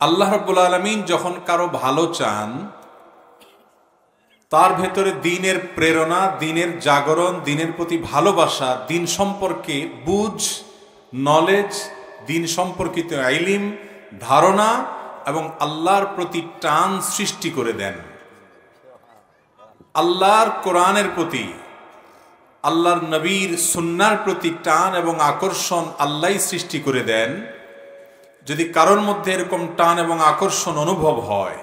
আল্লাহ রাব্বুল আলামিন যখন কারো ভালো চান, তার ভেতরে দ্বীনের প্রেরণা, দ্বীনের জাগরণ, দ্বীনের প্রতি ভালোবাসা, দ্বীন সম্পর্কে বুঝ, নলেজ, দ্বীন সম্পর্কিত ইলম, ধারণা এবং আল্লাহর প্রতি টান সৃষ্টি করে দেন। আল্লাহর কোরআনের প্রতি, আল্লাহর নবীর সুন্নাহর প্রতি টান এবং আকর্ষণ আল্লাহই সৃষ্টি করে দেন। যদি কারোর মধ্যে এরকম টান এবং আকর্ষণ অনুভব হয়,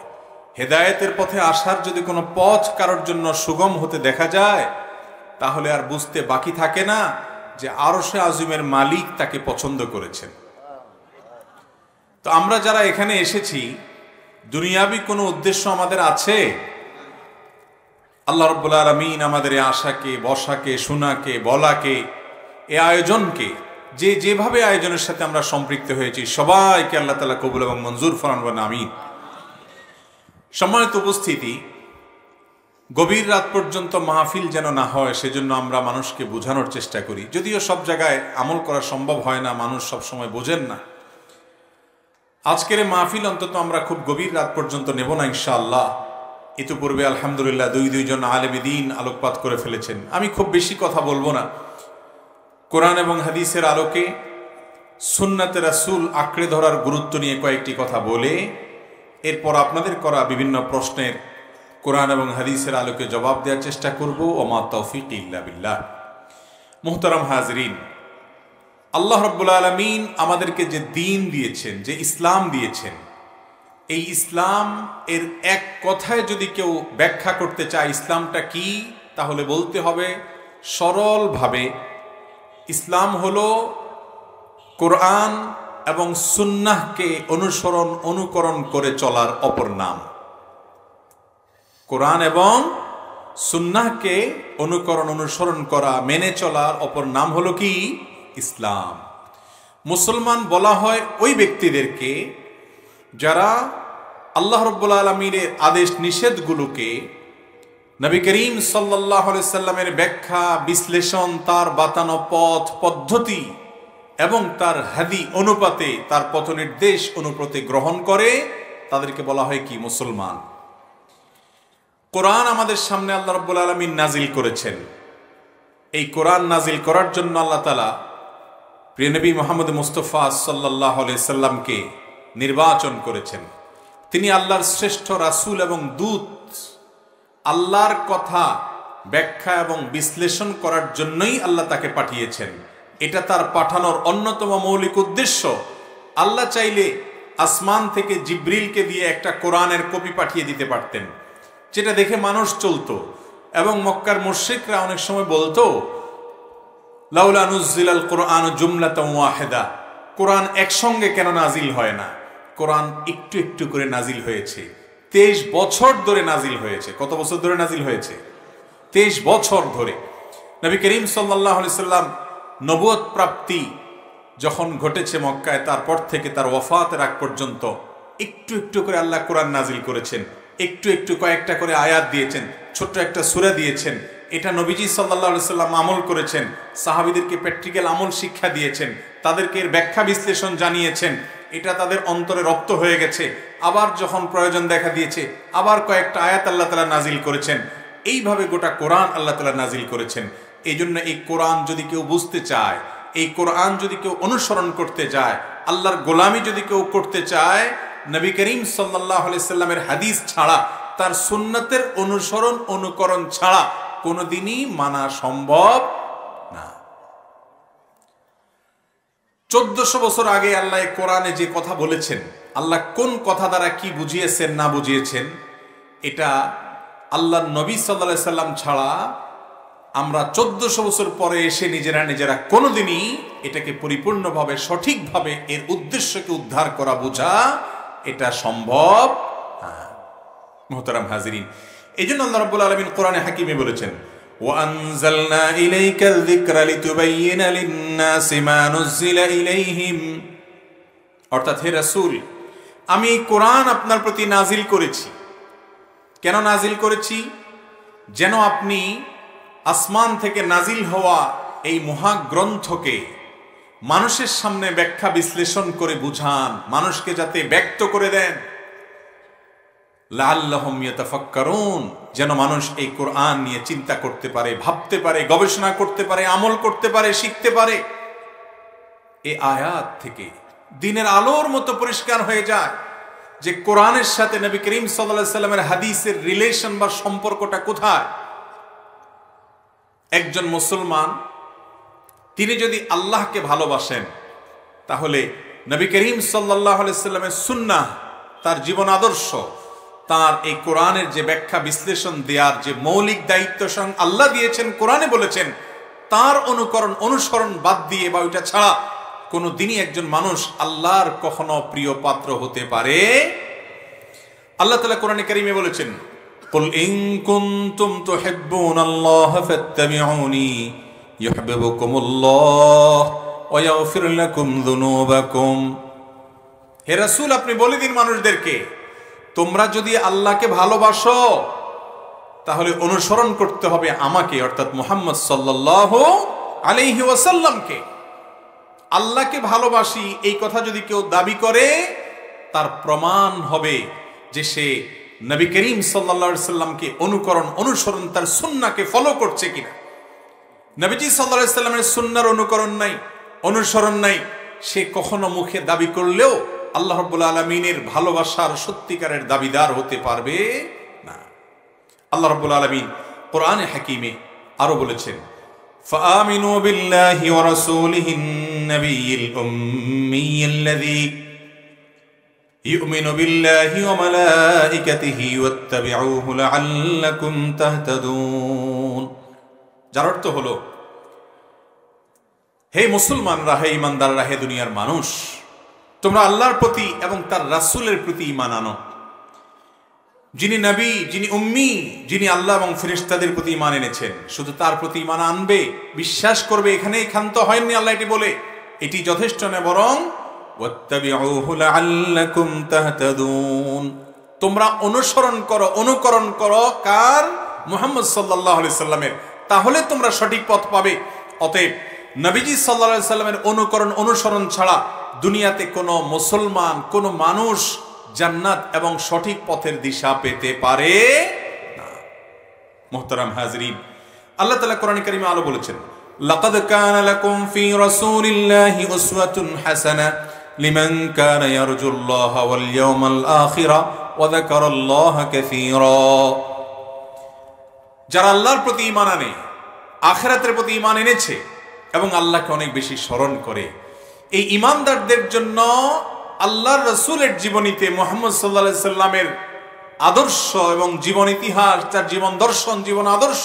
হেদায়েতের পথে আসার যদি কোনো পথ কারোর জন্য সুগম হতে দেখা যায়, তাহলে আর বুঝতে বাকি থাকে না যে আরশে আজিমের মালিক তাকে পছন্দ করেছেন। তো আমরা যারা এখানে এসেছি, দুনিয়াবি কোনো উদ্দেশ্য আমাদের আছে? আল্লাহ রাব্বুল আলামিন আমাদের এই আশাকে, বসাকে, শোনাকে, বলাকে, এ আয়োজনকে, যে যেভাবে আয়োজনের সাথে আমরা সম্পৃক্ত হয়েছি, সবাইকে আল্লাহ তাআলা কবুল এবং মঞ্জুর ফরমান, আমিন। সম্মানিত উপস্থিতি, গভীর রাত পর্যন্ত মাহফিল যেন না হয়, সেজন্য আমরা মানুষকে বোঝানোর চেষ্টা করি। যদিও সব জায়গায় আমল করা সম্ভব হয় না, মানুষ সব সময় বোঝেন না। আজকের মাহফিল অন্তত আমরা খুব গভীর রাত পর্যন্ত নেব না ইনশাআল্লাহ। ইতিপূর্বে আলহামদুলিল্লাহ দুইজন আলেমে দ্বীন আলোকপাত করে ফেলেছেন। আমি খুব বেশি কথা বলবো না। কোরআন এবং হাদিসের আলোকে সুন্নাতে রাসূল আঁকড়ে ধরার গুরুত্ব নিয়ে কয়েকটি কথা বলে, এরপর আপনাদের করা বিভিন্ন প্রশ্নের কোরআন এবং হাদিসের আলোকে জবাব দেওয়ার চেষ্টা করব। ওমা তৌফিক ইল্লা বিল্লাহ। মুহতারাম হাজরিন, আল্লাহ রাব্বুল আলামিন আমাদেরকে যে দ্বীন দিয়েছেন, যে ইসলাম দিয়েছেন, এই ইসলাম এর এক কথায় যদি কেউ ব্যাখ্যা করতে চায় ইসলামটা কি, তাহলে বলতে হবে সরলভাবে, ইসলাম হলো কোরআন এবং সুন্নাহকে অনুকরণ করে চলার অপর নাম। কোরআন এবং সুন্নাহকে অনুসরণ করা, মেনে চলার অপর নাম হলো কি? ইসলাম। মুসলমান বলা হয় ওই ব্যক্তিদেরকে যারা আল্লাহ রাব্বুল আলামিনের আদেশ নিষেধগুলোকে নবী করিম সাল্লাল্লাহু আলাইহি সাল্লামের ব্যাখ্যা, বিশ্লেষণ, তার বাতানো পথ পদ্ধতি এবং তার হাদি অনুপাতে, তার পথ নির্দেশ অনুপাতে গ্রহণ করে, তাদেরকে বলা হয় কি? মুসলমান। কোরআন আমাদের সামনে আল্লাহ রাব্বুল আলামিন নাজিল করেছেন। এই কোরআন নাজিল করার জন্য আল্লাহ তাআলা প্রিয় নবী মুহাম্মদ মুস্তাফা সাল্লাল্লাহু আলাইহি সাল্লামকে নির্বাচন করেছেন। তিনি আল্লাহর শ্রেষ্ঠ রাসূল এবং দূত। আল্লাহর কথা ব্যাখ্যা এবং বিশ্লেষণ করার জন্যই আল্লাহ তাকে পাঠিয়েছেন। এটা তার পাঠানোর অন্যতম মৌলিক উদ্দেশ্য। আল্লাহ চাইলে আসমান থেকে জিব্রিলকে দিয়ে একটা কোরআনের কপি পাঠিয়ে দিতে পারতেন, যেটা দেখে মানুষ চলতো। এবং মক্কার মুশরিকরা অনেক সময় বলতো, লাউলা নুজ্জিলাল কোরআন জুমলাতান ওয়াহিদা, কোরআন একসঙ্গে কেন নাজিল হয় না? কোরআন একটু একটু করে নাজিল হয়েছে। 23 বছর ধরে নাজিল হয়েছে। কত বছর ধরে নাজিল হয়েছে? 23 বছর ধরে। নবী করিম সাল্লাল্লাহু আলাইহি সাল্লাম নবুয়ত প্রাপ্তি যখন ঘটেছে মক্কায়, তারপর থেকে তার ওয়াফাতের আগ পর্যন্ত একটু একটু করে আল্লাহ কোরআন নাজিল করেছেন। একটু একটু কয়েকটা করে আয়াত দিয়েছেন, ছোট্ট একটা সূরা দিয়েছেন। এটা নবীজি সাল্লাল্লাহু আলাইহি সাল্লাম আমল করেছেন। সাহাবীদেরকে প্র্যাকটিক্যাল আমল শিক্ষা দিয়েছেন, তাদেরকে এর ব্যাখ্যা বিশ্লেষণ জানিয়েছেন। এটা তাদের অন্তরে রপ্ত হয়ে গেছে। আবার যখন প্রয়োজন দেখা দিয়েছে, আবার কয়েকটা আয়াত আল্লাহ তাআলা নাজিল করেছেন। এইভাবে গোটা কোরআন আল্লাহ তাআলা নাজিল করেছেন। এই জন্য এই কোরআন যদি কেউ বুঝতে চায়, এই কোরআন যদি কেউ অনুসরণ করতে যায়, আল্লাহর গোলামি যদি কেউ করতে চায়, নবী করিম সাল্লাল্লাহু আলাইহি সাল্লামের হাদিস ছাড়া, তার সুন্নাতের অনুকরণ ছাড়া কোনোদিনই মানা সম্ভব না। 1400 বছর আগে আল্লাহ কোরআনে যে কথা বলেছেন, আল্লাহ কোন কথা দ্বারা কি বুঝিয়েছেন না বুঝিয়েছেন, এটা আল্লাহ নবী সাল্লাল্লাহু আলাইহি সাল্লাম ছাড়া আমরা 1400 বছর পরে এসে নিজেরা কোনোদিনই এটাকে পরিপূর্ণভাবে, সঠিকভাবে এর উদ্দেশ্যকে উদ্ধার করা, বোঝা এটা সম্ভব না। মুহতারাম হাজিরিন, এই জন্য আল্লাহ রাব্বুল আলামিন কোরআনে হাকিমে বলেছেন, وَأَنزَلْنَا إِلَيْكَ الذِّكْرَ لِتُبَيِّنَ لِلنَّاسِ مَا نُزِّلَ إِلَيْهِمْ। অর্থাৎ হে রাসূল, আমি এই কোরআন আপনার প্রতি নাজিল করেছি। কেন নাজিল করেছি? যেন আপনি আসমান থেকে নাজিল হওয়া এই মহাগ্রন্থকে মানুষের সামনে ব্যাখ্যা বিশ্লেষণ করে বুঝান, মানুষকে যাতে ব্যক্ত করে দেন। লাআল্লাহুম ইয়াতাফাক্কারুন, যেন মানুষ এই কোরআন নিয়ে চিন্তা করতে পারে, ভাবতে পারে, গবেষণা করতে পারে, আমল করতে পারে, শিখতে পারে। এই আয়াত থেকে দিনের আলোর মতো পরিষ্কার হয়ে যায় যে কোরআনের সাথে নবী করিম সাল্লাল্লাহু আলাইহি সাল্লামের হাদিসের রিলেশন বা সম্পর্কটা কোথায়। একজন মুসলমান তিনি যদি আল্লাহকে ভালোবাসেন, তাহলে নবী করিম সাল্লাল্লাহু আলাইহি সাল্লামের সুন্নাহ, তার জীবন আদর্শ, তার এই কোরআনের যে ব্যাখ্যা বিশ্লেষণ দেওয়ার যে মৌলিক দায়িত্ব স্বয়ং আল্লাহ দিয়েছেন, কোরআনে বলেছেন, তার অনুসরণ বাদ দিয়ে বা ওইটা ছাড়া কোনো দিনই একজন মানুষ আল্লাহর কখনো প্রিয় পাত্র হতে পারে। আল্লাহ তাআলা কোরআনে কারীমে বলেছেন, কুল ইন কুনতুম তুহিব্বুনাল্লাহা ফাত্তাবিউনি ইউহিব্বুকুমুল্লাহ ওয়া ইয়াগফির লাকুম যুনুবাকুম। হে রাসূল, আপনি বলে দিন মানুষদেরকে, তোমরা যদি আল্লাহকে ভালোবাসো তাহলে অনুসরণ করতে হবে আমাকে, অর্থাৎ মুহাম্মদ সাল্লাল্লাহু আলাইহি ওয়াসাল্লামকে। আল্লাহকে ভালোবাসি এই কথা যদি কেউ দাবি করে, তার প্রমাণ হবে যে সে নবী করিম সাল্লাল্লাহু আলাইহি সাল্লামকে অনুসরণ, তার সুন্নাহকে ফলো করছে কিনা। নবীজি সাল্লাল্লাহু আলাইহি সাল্লামের সুন্নাহর অনুসরণ নাই, সে কখনো মুখে দাবি করলেও আল্লাহ রাব্বুল আলামিনের ভালোবাসার সত্যিকারের দাবিদার হতে পারবে না। আল্লাহ রাব্বুল আলামিন কোরআনে হাকিমে আরো বলেছেন, ফাআমিনু বিল্লাহি ওয়া রাসূলিহিন নাবিয়্যিল উম্মিয়্যিল্লাযী ইউমিনু বিল্লাহি ওয়া মালাইকাতিহি ওয়াত্তাবিউহু লাআল্লাকুম তাহতাদুন। যার অর্থ হলো, হে মুসলমানরা, হে ইমানদাররা, হে দুনিয়ার মানুষ, তোমরা আল্লাহর প্রতি এবং তার রাসূলের প্রতি ঈমান আনো। যিনি নবী, যিনি উম্মি, যিনি আল্লাহ এবং ফেরেশতাদের প্রতি ঈমান এনেছেন, শুধু তার প্রতি ঈমান আনবে, বিশ্বাস করবে, এখানেই ক্ষান্ত হয়নি আল্লাহ এটি বলে। এটি যথেষ্ট নয়, বরং ওয়াত্তাবিউহু লাআল্লাকুম তাহতাদুন, তোমরা অনুকরণ করো কার? মুহাম্মদ সাল্লাল্লাহু আলাইহি সাল্লামের, তাহলে তোমরা সঠিক পথ পাবে। অতএব নবীজি সাল্লাল্লাহু আলাইহি সাল্লামের অনুসরণ ছাড়া দুনিয়াতে কোনো মুসলমান, কোনো মানুষ জান্নাত এবং সঠিক পথের দিশা পেতে পারে না। মুহতারাম হাজরিন, আল্লাহ তাআলা কোরআন কারীমে আলো বলেছেন, লাকাদ কানা লাকুম ফি রাসূলিল্লাহি উসওয়াতুন হাসানাহ লিমান কানা ইয়ারজুল্লাহা ওয়াল ইয়াওমাল আখিরা ওয়া যাকারাল্লাহা কাসীরা। যারা আল্লাহর প্রতি ঈমান আনে, আখিরাতের প্রতি ঈমান এনেছে এবং আল্লাহকে অনেক বেশি স্মরণ করে, এই ঈমানদারদের জন্য আল্লাহর রাসূলের জীবনীতে মুহাম্মদ সাল্লাল্লাহু আলাইহি সাল্লামের আদর্শ এবং জীবন ইতিহাস, তার জীবন দর্শন, জীবন আদর্শ,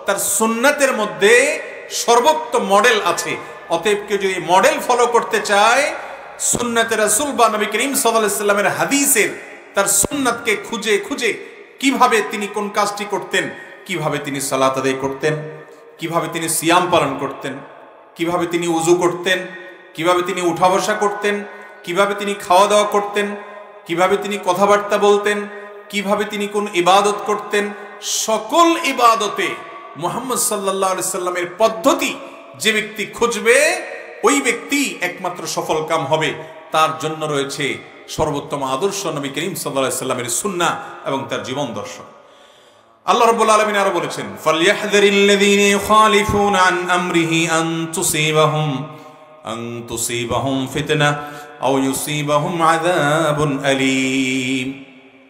তার সুন্নাতের মধ্যে সর্বোত্তম মডেল আছে। অতএব কেউ যদি মডেল ফলো করতে চায়, সুন্নাতে রাসূল বা নবী করিম সাল্লাল্লাহু আলাইহি সাল্লামের হাদিসের তার সুন্নাতকে খুঁজে খুঁজে কিভাবে তিনি কোন কাজটি করতেন, কিভাবে তিনি সালাত আদায় করতেন, কিভাবে তিনি সিয়াম পালন করতেন, কিভাবে তিনি ওযু করতেন, কিভাবে তিনি উঠা বসা করতেন, কিভাবে তিনি খাওয়া দাওয়া করতেন, কিভাবে তিনি কথাবার্তা বলতেন, কিভাবে তিনি কোন ইবাদত করতেন, সকল ইবাদতে মুহাম্মদ সাল্লাল্লাহু আলাইহি সাল্লামের পদ্ধতি যে ব্যক্তি খুঁজবে, ওই ব্যক্তি একমাত্র সফলকাম হবে। তার জন্য রয়েছে সর্বোত্তম আদর্শ নবী করিম সাল্লাল্লাহু আলাইহি সাল্লামের সুন্নাহ এবং তার জীবন দর্শন। আল্লাহ রাব্বুল আলামিন আরো বলেছেন, ফালইয়াহযারিল্লাযীনা ইউখালিফুনা আন আমরিহি আন তুসিবাহুম ফিতনাহ আও ইউসিবাহুম আযাবুন আলীম।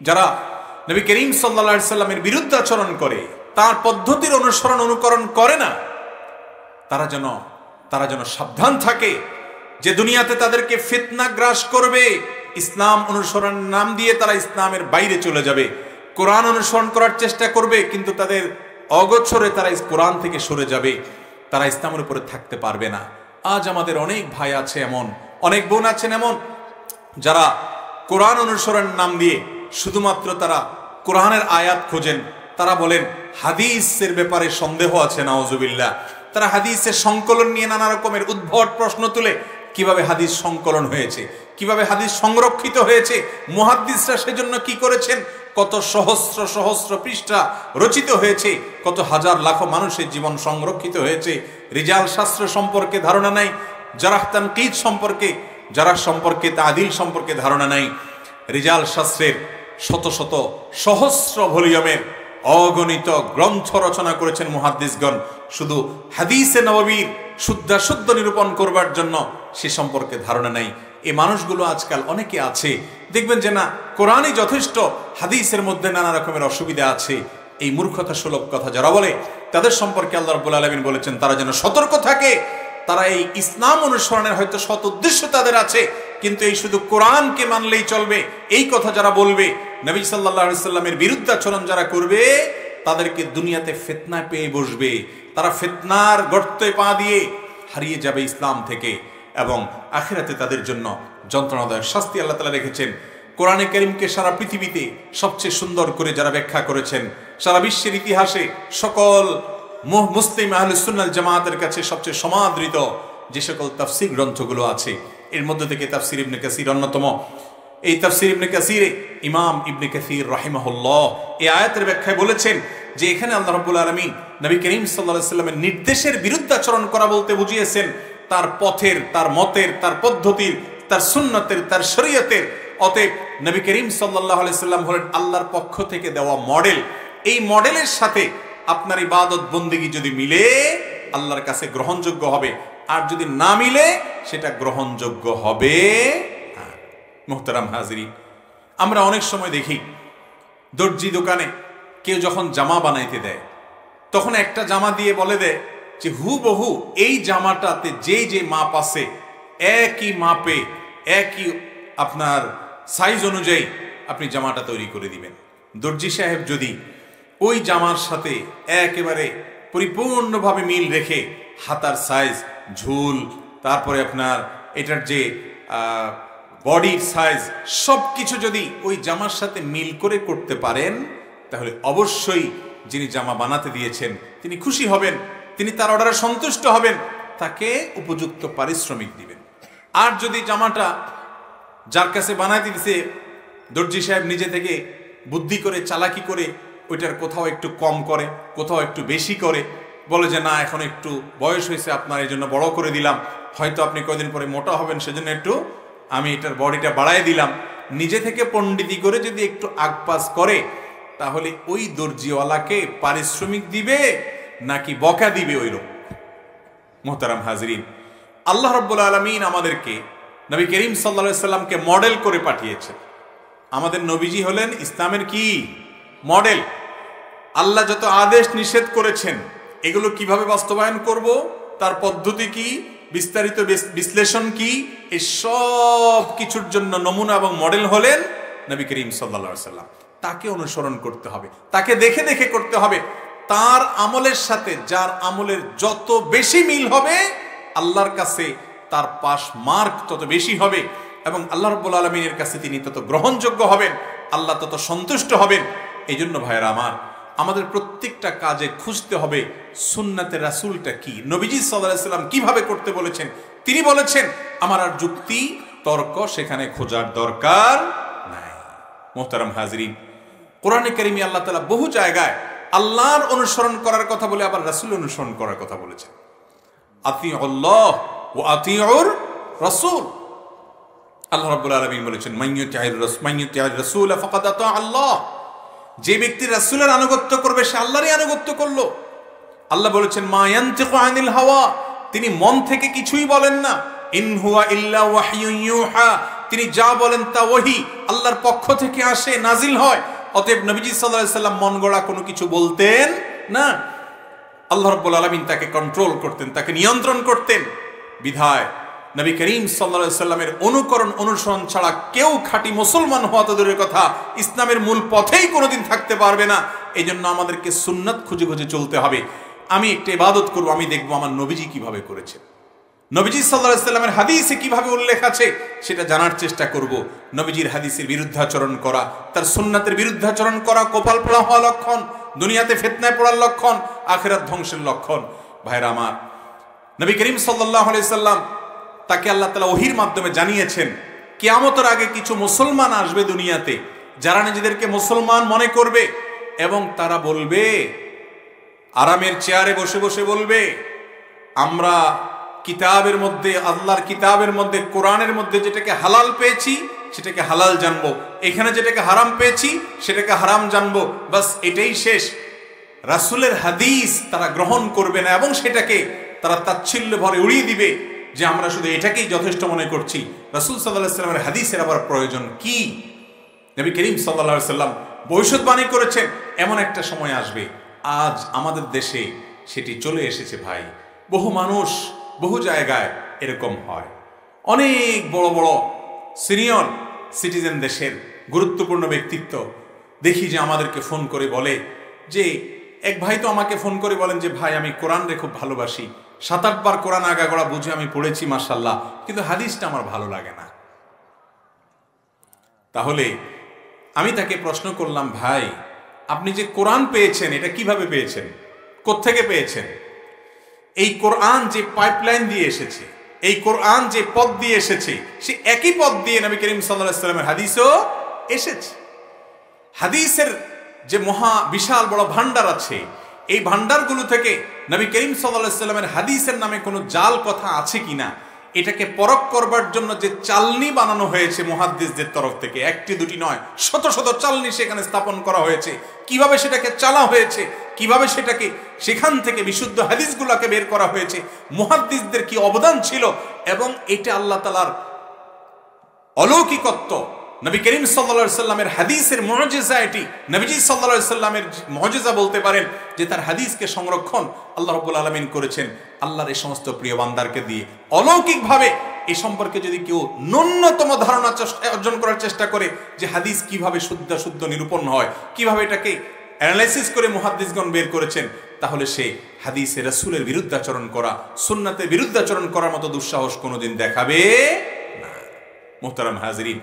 যারা নবী করিম সাল্লাল্লাহু আলাইহি সাল্লামের বিরুদ্ধে আচরণ করে, তার পদ্ধতির অনুকরণ করে না, তারা যেন সাবধান থাকে যে দুনিয়াতে তাদেরকে ফিতনা গ্রাস করবে। ইসলাম অনুসরণের নাম দিয়ে তারা ইসলামের বাইরে চলে যাবে, কোরআন অনুসরণ করার চেষ্টা করবে, কিন্তু তাদের অগোচরে তারা কোরআন থেকে সরে যাবে, তারা ইসলামের উপরে থাকতে পারবে না। আজ আমাদের অনেক ভাই আছে এমন, অনেক বোন আছেন এমন, যারা কোরআন অনুসরণের নাম দিয়ে শুধুমাত্র তারা কোরআনের আয়াত খোঁজেন। তারা বলেন হাদিসের ব্যাপারে সন্দেহ আছে, নাউজুবিল্লাহ। তারা হাদিসের সংকলন নিয়ে নানা রকমের উদ্ভট প্রশ্ন তুলে, কিভাবে হাদিস সংকলন হয়েছে, কিভাবে হাদিস সংরক্ষিত হয়েছে, মুহাদ্দিসরা সেজন্য কি করেছেন, কত সহস্র সহস্র পৃষ্ঠা রচিত হয়েছে, কত হাজার লাখ মানুষের জীবন সংরক্ষিত হয়েছে, রিজাল শাস্ত্র সম্পর্কে ধারণা নাই, জারাহ তানকিদ সম্পর্কে, জারাহ সম্পর্কে, তাদিল সম্পর্কে ধারণা নাই। রিজাল শাস্ত্রের শত শত সহস্র ভলিউমের অগণিত গ্রন্থ রচনা করেছেন মুহাদ্দিসগণ, শুধু হাদিসে নববীর শুদ্ধ নিরূপণ করবার জন্য সে সম্পর্কে ধারণা নাই। এই মানুষগুলো আজকাল অনেকে আছে, দেখবেন যে না কোরআনই যথেষ্ট, হাদিসের মধ্যে নানা রকমের অসুবিধা আছে। এই মূর্খতা সুলভ কথা যারা বলে তাদের সম্পর্কে আল্লাহ রাব্বুল আলামিন বলেছেন তারা যেন সতর্ক থাকে। তারা এই ইসলাম অনুসরণের হয়তো সৎ উদ্দেশ্য তাদের আছে, কিন্তু এই শুধু কোরআনকে মানলেই চলবে এই কথা যারা বলবে, নবী সাল্লাল্লাহু আলাইহি সাল্লামের বিরুদ্ধাচরণ যারা করবে, তাদেরকে দুনিয়াতে ফিতনায় পেয়ে বসবে। তারা ফিতনার গর্তে পা দিয়ে হারিয়ে যাবে ইসলাম থেকে, এবং আখিরাতে তাদের জন্য যন্ত্রণাদায়ক শাস্তি আল্লাহ তাআলা রেখেছেন। কোরআনে কারীমকে সারা পৃথিবীতে সবচেয়ে সুন্দর করে যারা ব্যাখ্যা করেছেন, সারা বিশ্বের ইতিহাসে সকল মুসলিম আহলুস সুন্নাহ ওয়াল জামাতের কাছে সবচেয়ে সমাদৃত যে সকল তাফসীর গ্রন্থগুলো আছে, এর মধ্যে থেকে তাফসীর ইবনে কাসীর অন্যতম। এই তাফসীর ইবনে কাসীরে ইমাম ইবনে কাসীর রাহিমাহুল্লাহ এই আয়াতের ব্যাখ্যায় বলেছেন যে এখানে আল্লাহ রাব্বুল আলামিন নবী করিম সাল্লাল্লাহু আলাইহি সাল্লামের নির্দেশের বিরুদ্ধাচরণ করা বলতে বুঝিয়েছেন তার পথের, তার মতের, তার পদ্ধতির, তার সুন্নতের, তার শরীয়তের। অতএব নবী করিম সাল্লাল্লাহু আলাইহি সাল্লাম হলেন আল্লাহর পক্ষ থেকে দেওয়া মডেল। এই মডেলের সাথে আপনার ইবাদত বন্দেগী যদি মিলে আল্লাহর কাছে গ্রহণযোগ্য হবে, আর যদি না মিলে সেটা গ্রহণযোগ্য হবে না। মুহতারাম হাজিরিন, আমরা অনেক সময় দেখি দর্জি দোকানে কেউ যখন জামা বানাইতে দেয় তখন একটা জামা দিয়ে বলে দেয় যে হুবহু এই জামাটাতে যে মাপ আছে একই মাপে একই আপনার সাইজ অনুযায়ী আপনি জামাটা তৈরি করে দিবেন। দর্জি সাহেব যদি ওই জামার সাথে একেবারে পরিপূর্ণভাবে মিল রেখে হাতার সাইজ, ঝুল, তারপরে আপনার এটার যে বডির সাইজ সব কিছু যদি ওই জামার সাথে মিল করে করতে পারেন, তাহলে অবশ্যই যিনি জামা বানাতে দিয়েছেন তিনি খুশি হবেন, তিনি তার অর্ডারে সন্তুষ্ট হবেন, তাকে উপযুক্ত পারিশ্রমিক দিবেন। আর যদি জামাটা যার কাছে বানাতে দিয়েছে দর্জি সাহেব নিজে থেকে বুদ্ধি করে, চালাকি করে ওইটার কোথাও একটু কম করে, কোথাও একটু বেশি করে, বলে যে না এখন একটু বয়স হয়েছে আপনার, এই জন্য বড় করে দিলাম, হয়তো আপনি কয়দিন পরে মোটা হবেন সেজন্য একটু আমি এটার বডিটা বাড়ায় দিলাম, নিজে থেকে পণ্ডিতি করে যদি একটু আগপাস করে, তাহলে ওই দর্জিওয়ালাকে পারিশ্রমিক দিবে নাকি বকা দিবে ওই লোক? মুহতারাম হাজরিন, আল্লাহ রাব্বুল আলামিন আমাদেরকে নবী করিম সাল্লাল্লাহু আলাইহি সাল্লামকে মডেল করে পাঠিয়েছেন। আমাদের নবীজি হলেন ইসলামের কি মডেল। আল্লাহ যত আদেশ নিষেধ করেছেন এগুলো কিভাবে বাস্তবায়ন করব, তার পদ্ধতি কি, বিস্তারিত বিশ্লেষণ কি, এই সব কিছুর জন্য নমুনা এবং মডেল হলেন নবী করিম সাল্লাল্লাহু আলাইহি সাল্লাম। তাকে অনুসরণ করতে হবে, তাকে দেখে দেখে করতে হবে। তার আমলের সাথে যার আমলের যত বেশি মিল হবে আল্লাহর কাছে তার পাশ মার্ক তত বেশি হবে, এবং আল্লাহ রাব্বুল আলামিনের কাছে তিনি তত গ্রহণযোগ্য হবেন, আল্লাহ তত সন্তুষ্ট হবেন। এই জন্য ভাইয়েরা আমার, আমাদের প্রত্যেকটা কাজে খুঁজতে হবে সুন্নাতে রাসূলটা কি, নবীজি সাল্লাল্লাহু আলাইহি সাল্লাম কিভাবে করতে বলেছেন। তিনি বলেছেন আমার আর যুক্তি তর্ক সেখানে খোঁজার দরকার নাই। মুহতারাম হাজরিন, কোরআনে কারিমে আল্লাহ তাআলা বহু জায়গায় আল্লাহর অনুসরণ করার কথা বলে আবার রাসূল অনুসরণ করার কথা বলেছেন। আতিউল্লাহ ওয়া আতিউর রাসূল। আল্লাহ রাব্বুল আলামিন বলেছেন মাইয়ুতি'আর রাসূল ফাকাদ আতা আল্লাহ। যে ব্যক্তি রাসূলের আনুগত্য করবে সে আল্লাহরই আনুগত্য করলো। আল্লাহ বলেছেন মা ইয়ানতিকু আনিল হাওয়া, তিনি মন থেকে কিছুই বলেন না। ইন হুয়া ইল্লা ওয়াহয়ুন ইউহা, তিনি যা বলেন তা ওহী, আল্লাহর পক্ষ থেকে আসে, নাজিল হয়। অতএব নবীজি সাল্লাল্লাহু আলাইহি সাল্লাম মন গড়া কোনো কিছু বলতেন না। আল্লাহ রাব্বুল আলামিন তাকে কন্ট্রোল করতেন, তাকে নিয়ন্ত্রণ করতেন। বিধায় নবী করিম সাল্লাল্লাহু আলাইহি সাল্লামের অনুকরণ অনুসরণ ছাড়া কেউ খাঁটি মুসলমান হওয়া তো দূরের কথা, ইসলামের মূল পথেই কোনোদিন থাকতে পারবে না। এই জন্য আমাদেরকে সুন্নাত খুঁজে খুঁজে চলতে হবে। আমি একটা ইবাদত করব, আমি দেখবো আমার নবীজি কিভাবে করেছেন, নবীজি সাল্লাল্লাহু আলাইহি সাল্লামের হাদিসে কিভাবে উল্লেখ আছে সেটা জানার চেষ্টা করব। নবীজির হাদিসের বিরুদ্ধাচরণ করা, তার সুন্নাতের বিরুদ্ধাচরণ করা কপাল পোড়া হওয়া লক্ষণ, দুনিয়াতে ফিতনায় পড়ার লক্ষণ, আখিরাত ধ্বংসের লক্ষণ। ভাইরা আমার, নবী করিম সাল্লাল্লাহু আলাইহি সাল্লাম তাকে আল্লাহ তাআলা ওহীর মাধ্যমে জানিয়েছেন কিয়ামতের আগে কিছু মুসলমান আসবে দুনিয়াতে যারা নিজেদেরকে মুসলমান মনে করবে, এবং তারা বলবে, আরামের চেয়ারে বসে বসে বলবে আমরা কিতাবের মধ্যে, আল্লাহর কিতাবের মধ্যে, কোরআনের মধ্যে যেটাকে হালাল পেয়েছি সেটাকে হালাল জানবো, এখানে যেটাকে হারাম পেয়েছি সেটাকে হারাম জানবো, বাস এটাই শেষ। রাসূলের হাদিস তারা গ্রহণ করবে না এবং সেটাকে তারা তাচ্ছিল্য ভরে উড়িয়ে দিবে যে আমরা শুধু এটাকেই যথেষ্ট মনে করছি। রাসূল সাল্লাল্লাহু আলাইহি ওয়াসাল্লামের হাদিসের আবার প্রয়োজন কি? নবী করিম সাল্লাল্লাহু আলাইহি ওয়াসাল্লাম ভবিষ্যৎবাণী করেছেন এমন একটা সময় আসবে, আজ আমাদের দেশে সেটি চলে এসেছে ভাই। বহু মানুষ বহু জায়গায় এরকম হয়। অনেক বড় বড় সিনিয়র সিটিজেন, দেশের গুরুত্বপূর্ণ ব্যক্তিত্ব দেখি যে আমাদেরকে ফোন করে বলে যে, এক ভাই তো আমাকে ফোন করে বলেন যে ভাই আমি কোরআনরে খুব ভালোবাসি, 7-8 বার কোরআন আগাগোড়া বুঝে আমি পড়েছি মাশাআল্লাহ, কিন্তু হাদিসটা আমার ভালো লাগে না। তাহলে আমি তাকে প্রশ্ন করলাম, ভাই আপনি যে কোরআন পেয়েছেন এটা কিভাবে পেয়েছেন, কোত্থেকে পেয়েছেন? এই কোরআন যে পাইপলাইন দিয়ে এসেছে, এই কোরআন যে পথ দিয়ে এসেছে, সে একই পথ দিয়ে নবী করিম সাল্লাল্লাহু আলাইহি ওয়াসাল্লামের হাদিসও এসেছে। হাদিসের যে মহা বিশাল বড় ভান্ডার আছে, এই ভান্ডারগুলো থেকে নবী করিম সাল্লাল্লাহু আলাইহি ওয়াসাল্লামের হাদিসের নামে কোনো জাল কথা আছে কিনা এটাকে পরখ করবার জন্য যে চালনি বানানো হয়েছে মুহাদ্দিসদের তরফ থেকে, একটি দুটি নয়, শত শত চালনি সেখানে স্থাপন করা হয়েছে। কিভাবে সেটাকে চালা হয়েছে, কিভাবে সেটাকে সেখান থেকে বিশুদ্ধ হাদিসগুলোকে বের করা হয়েছে, মুহাদ্দিসদের কি অবদান ছিল, এবং এটা আল্লাহ তাআলার অলৌকিকত্ব। নবী করিম সাল্লাল্লাহু আলাইহি সাল্লামের হাদিসের মুজিজা, এটি নবীজি সাল্লাল্লাহু আলাইহি সাল্লামের মুজিজা বলতে পারেন যে তার হাদিসকে সংরক্ষণ আল্লাহ রাব্বুল আলামিন করেছেন আল্লাহর এই সমস্ত প্রিয় বান্দারকে দিয়ে। অলৌকিকভাবে এই সম্পর্কে যদি কেউ ন্যূনতম ধারণা অর্জন করার চেষ্টা করে যে হাদিস কিভাবে শুদ্ধ নিরূপণ হয়, কিভাবে এটাকে অ্যানালাইসিস করে মুহাদ্দিসগণ বের করেছেন, তাহলে সে হাদিসে রাসূলের বিরুদ্ধাচরণ করা, সুন্নাতের বিরুদ্ধাচরণ করার মতো দুঃসাহস কোনোদিন দেখাবে না। মুহতারাম হাজিরিন,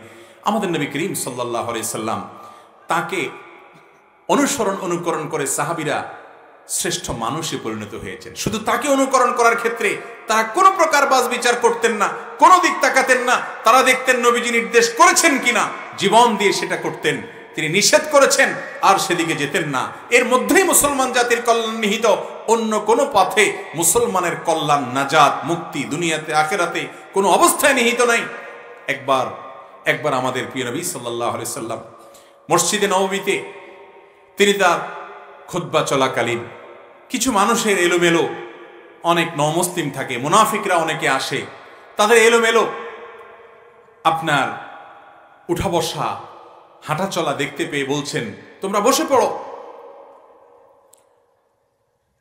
আমাদের নবী করিম সাল্লাল্লাহু আলাইহি সাল্লাম, তাকে অনুকরণ করে সাহাবীরা শ্রেষ্ঠ মানুষে পরিণত হয়েছেন। শুধু তাকে অনুকরণ করার ক্ষেত্রে তারা কোনো প্রকার বাজ বিচার করতেন না, কোনো দিক তাকাতেন না। তারা দেখতেন নবীজি নির্দেশ করেছেন কিনা, জীবন দিয়ে সেটা করতেন। তিনি নিষেধ করেছেন আর সেদিকে যেতেন না। এর মধ্যেই মুসলমান জাতির কল্যাণ নিহিত, অন্য কোনো পথে মুসলমানের কল্যাণ, নাজাত, মুক্তি দুনিয়াতে আখিরাতে কোনো অবস্থায় নিহিত নাই। একবার আমাদের প্রিয় নবী সাল্লাল্লাহু আলাইহি সাল্লাম মসজিদে নববীতে তিনি তার খুতবা চলাকালীন কিছু মানুষের এলোমেলো, অনেক নমুসলিম থাকে, মুনাফিকরা অনেকে আসে, তাদের এলোমেলো আপনার উঠা বসা, হাঁটা চলা দেখতে পেয়ে বলছেন, তোমরা বসে পড়ো।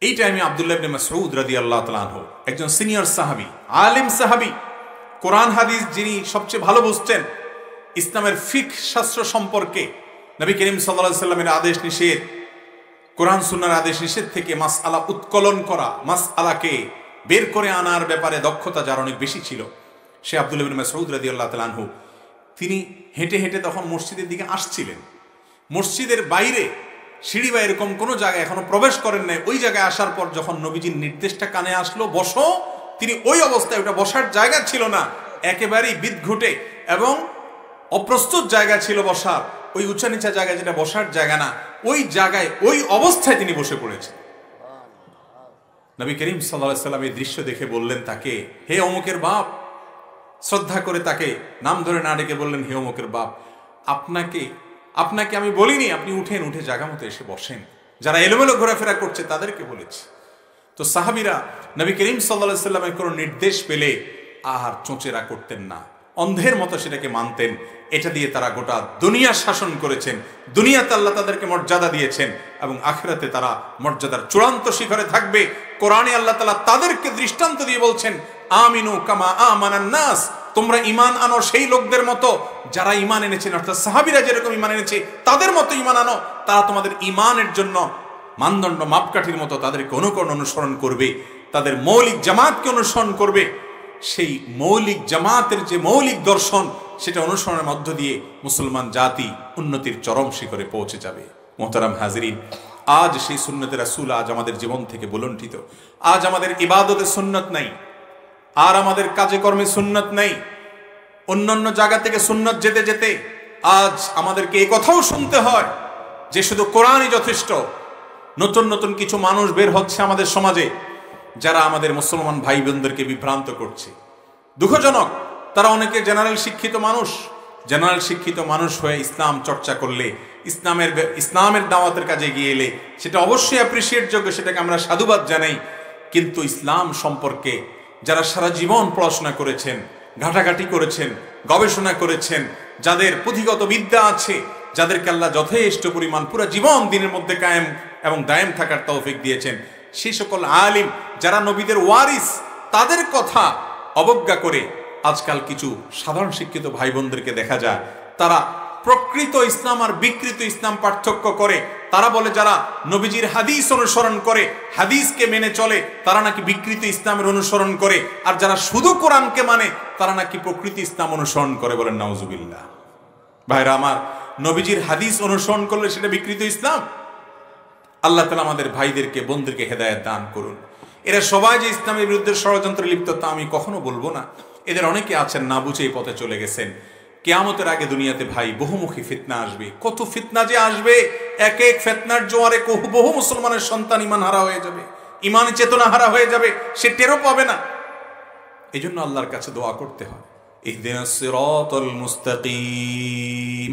এই টাইমে আব্দুল্লাহ ইবনে মাসউদ রাদিয়াল্লাহু তাআলা আনহু, একজন সিনিয়র সাহাবী, আলিম সাহাবী, কোরআন হাদিস যিনি সবচেয়ে ভালো বুঝতেন, ইসলামের ফিকহ শাস্ত্র সম্পর্কে, নবী করিম সাল্লাল্লাহু আলাইহি সাল্লামের আদেশ নিষেধ, কোরআন সুন্নাহর আদেশ নিষেধ থেকে মাসআলা উৎকলন করা, মাসআলাকে বের করে আনার ব্যাপারে দক্ষতা যার অনেক বেশি ছিল, সে আব্দুল্লাহ ইবনে মাসউদ রাদিয়াল্লাহু তাআলা আনহু, তিনি হেঁটে হেঁটে তখন মসজিদের দিকে আসছিলেন। মসজিদের বাইরে সিঁড়ি বা এরকম কোনো জায়গায় এখনো প্রবেশ করেন নাই। ওই জায়গায় আসার পর যখন নবীজির নির্দেশটা কানে আসলো, বসো, তিনি ওই অবস্থায়, ওটা বসার জায়গা ছিল না, একেবারেই বিদঘুটে এবং অপ্রস্তুত জায়গা ছিল বসার, ওই উঁচা নিচা জায়গায় যেটা বসার জায়গা না, ওই জায়গায় ওই অবস্থায় তিনি বসে পড়েছেন। নবী করিম সাল্লাল্লাহু আলাইহি সাল্লাম এই দৃশ্য দেখে বললেন তাকে, হে অমুকের বাপ, শ্রদ্ধা করে তাকে নাম ধরে না ডেকে বললেন, হে অমুকের বাপ, আপনাকে আমি বলিনি আপনি উঠেন, উঠে জায়গা মতো এসে বসেন, যারা এলোমেলো ঘোরাফেরা করছে তাদেরকে বলেছি। তো সাহাবীরা নবী করিম সাল্লাল্লাহু আলাইহি সাল্লামের কোনো নির্দেশ পেলে আর চোঁচেরা করতেন না, অন্ধের মতো সেটাকে মানতেন। এটা দিয়ে তারা গোটা দুনিয়া শাসন করেছেন, দুনিয়াতে আল্লাহ তাদেরকে মর্যাদা দিয়েছেন এবং আখিরাতে তারা মর্যাদার চূড়ান্ত শিখরে থাকবে। কোরআনে আল্লাহ তাআলা তাদেরকে দৃষ্টান্ত দিয়ে বলছেন, আমিনু কামা আমানান নাস, তোমরা ঈমান আনো সেই লোকদের মতো যারা ঈমান এনেছেন, অর্থাৎ সাহাবীরা যেরকম ঈমান এনেছে তাদের মতো ঈমান আনো। তারা তোমাদের ঈমানের জন্য মানদণ্ড, মাপকাঠির মতো তাদেরকে অনুসরণ করবে, তাদের মৌলিক জামাতকে অনুসরণ করবে। সেই মৌলিক জামাতের যে মৌলিক দর্শন, সেটা অনুসরণের মধ্য দিয়ে মুসলমান জাতি উন্নতির চরম শিখরে পৌঁছে যাবে। মোহতারাম হাজিরিন, আজ সেই সুন্নতে রাসূল আজ আমাদের জীবন থেকে বুলণ্ঠিত। আজ আমাদের ইবাদতে সুন্নত নাই, আর আমাদের কাজে কর্মে সুন্নত নাই। অন্যান্য জায়গা থেকে সুন্নত যেতে যেতে আজ আমাদেরকে এই কথাও শুনতে হয় যে শুধু কোরআনই যথেষ্ট। নতুন নতুন কিছু মানুষ বের হচ্ছে আমাদের সমাজে, যারা আমাদের মুসলমান ভাই বোনদেরকে বিভ্রান্ত করছে। দুঃখজনক, তারা অনেকে জেনারেল শিক্ষিত মানুষ হয়ে ইসলাম চর্চা করলে, ইসলামের দাওয়াতের কাজে গিয়ে এলে সেটা অবশ্যই অ্যাপ্রিসিয়েট যোগ্য, সেটাকে আমরা সাধুবাদ জানাই। কিন্তু ইসলাম সম্পর্কে যারা সারা জীবন পড়াশোনা করেছেন, ঘাটাঘাটি করেছেন, গবেষণা করেছেন, যাদের পুঁথিগত বিদ্যা আছে, যাদেরকে আল্লাহ যথেষ্ট পরিমাণ পুরো জীবন দিনের মধ্যে কায়েম এবং দায়েম থাকার তৌফিক দিয়েছেন, সেই সকল আলিম যারা নবীদের ওয়ারিস, তাদের কথা অবজ্ঞা করে আজকাল কিছু সাধারণ শিক্ষিত ভাই বোনদেরকে দেখা যায় তারা প্রকৃত ইসলাম আর বিকৃত ইসলাম পার্থক্য করে। তারা বলে যারা নবীজির হাদিস অনুসরণ করে, হাদিসকে মেনে চলে, তারা নাকি বিকৃত ইসলামের অনুসরণ করে, আর যারা শুধু কোরআনকে মানে তারা নাকি প্রকৃত ইসলাম অনুসরণ করে। বলেন নাউজুবিল্লাহ। ভাইরা আমার, নবীজির হাদিস অনুসরণ করলে সেটা বিকৃত ইসলাম? আল্লাহ তাআলা আমাদের ভাইদেরকে বোনদেরকে হেদায়েত দান করুন। এরা সবাই যে ইসলামের বিরুদ্ধে ষড়যন্ত্রে লিপ্ত তা আমি কখনো বলবো না। এদের অনেকে আছেন না বুঝে এই পথে চলে গেছেন। কিয়ামতের আগে দুনিয়াতে ভাই বহুমুখী ফিতনা আসবে, কত ফিতনা যে আসবে, এক এক ফিতনার জোয়ারে বহু মুসলমানের সন্তান ইমান হারা হয়ে যাবে, ইমান চেতনা হারা হয়ে যাবে, সে টেরও পাবে না। এই জন্য আল্লাহর কাছে দোয়া করতে হয়, ইহদিনাস সিরাতাল মুস্তাকিম।